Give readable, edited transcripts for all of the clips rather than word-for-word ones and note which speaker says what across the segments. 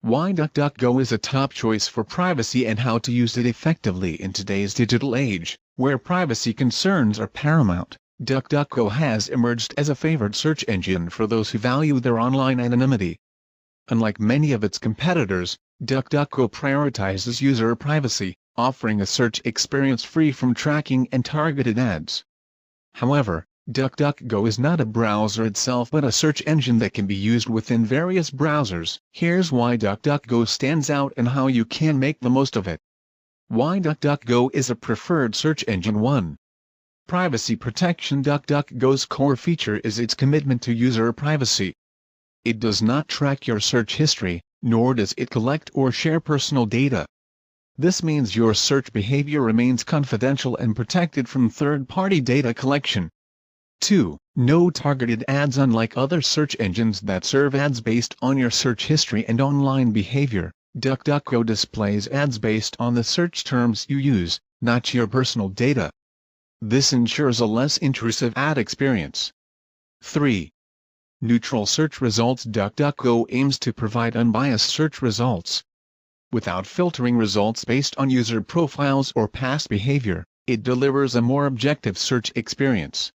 Speaker 1: Why DuckDuckGo is a top choice for privacy and how to use it effectively in today's digital age, where privacy concerns are paramount. DuckDuckGo has emerged as a favored search engine for those who value their online anonymity. Unlike many of its competitors, DuckDuckGo prioritizes user privacy, offering a search experience free from tracking and targeted ads. However, DuckDuckGo is not a browser itself but a search engine that can be used within various browsers. Here's why DuckDuckGo stands out and how you can make the most of it. Why DuckDuckGo is a preferred search engine. 1. Privacy protection. DuckDuckGo's core feature is its commitment to user privacy. It does not track your search history, nor does it collect or share personal data. This means your search behavior remains confidential and protected from third-party data collection. 2. No targeted ads. Unlike other search engines that serve ads based on your search history and online behavior, DuckDuckGo displays ads based on the search terms you use, not your personal data. This ensures a less intrusive ad experience. 3. Neutral search results. DuckDuckGo aims to provide unbiased search results. Without filtering results based on user profiles or past behavior, it delivers a more objective search experience.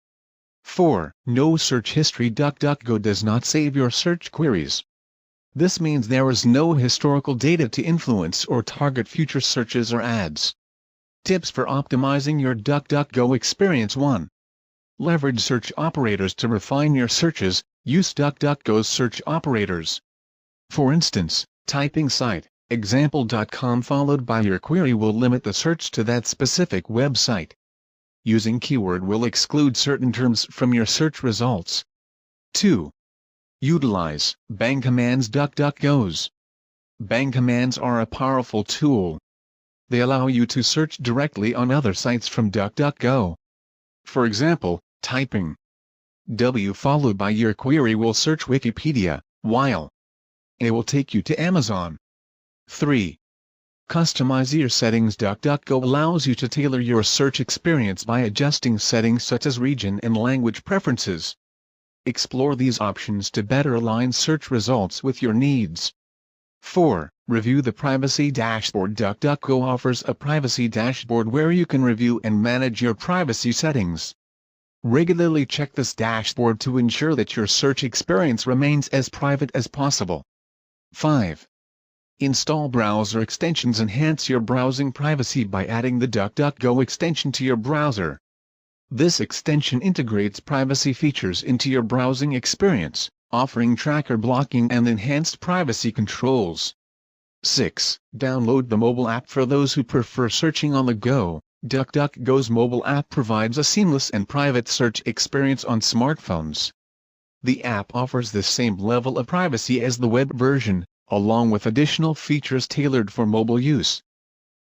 Speaker 1: 4. No search history. DuckDuckGo does not save your search queries. This means there is no historical data to influence or target future searches or ads. Tips for optimizing your DuckDuckGo experience. 1. Leverage search operators to refine your searches. Use DuckDuckGo's search operators. For instance, typing site example.com followed by your query will limit the search to that specific website. Using keyword will exclude certain terms from your search results. 2. Utilize bang commands. DuckDuckGo's bang commands are a powerful tool. They allow you to search directly on other sites from DuckDuckGo. For example, typing W followed by your query will search Wikipedia, while A will take you to Amazon. 3. Customize your settings. DuckDuckGo allows you to tailor your search experience by adjusting settings such as region and language preferences. Explore these options to better align search results with your needs. 4. Review the privacy dashboard. DuckDuckGo offers a privacy dashboard where you can review and manage your privacy settings. Regularly check this dashboard to ensure that your search experience remains as private as possible. 5. Install browser extensions. Enhance your browsing privacy by adding the DuckDuckGo extension to your browser. This extension integrates privacy features into your browsing experience, offering tracker blocking and enhanced privacy controls. 6. Download the mobile app. For those who prefer searching on the go, DuckDuckGo's mobile app provides a seamless and private search experience on smartphones. The app offers the same level of privacy as the web version, along with additional features tailored for mobile use.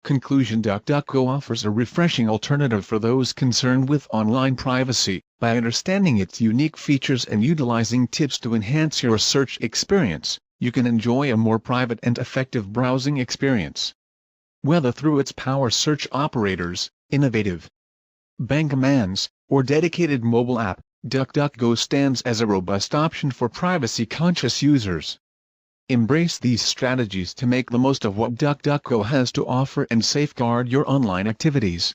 Speaker 1: Conclusion. DuckDuckGo offers a refreshing alternative for those concerned with online privacy. By understanding its unique features and utilizing tips to enhance your search experience, you can enjoy a more private and effective browsing experience. Whether through its power search operators, innovative bang commands, or dedicated mobile app, DuckDuckGo stands as a robust option for privacy-conscious users. Embrace these strategies to make the most of what DuckDuckGo has to offer and safeguard your online activities.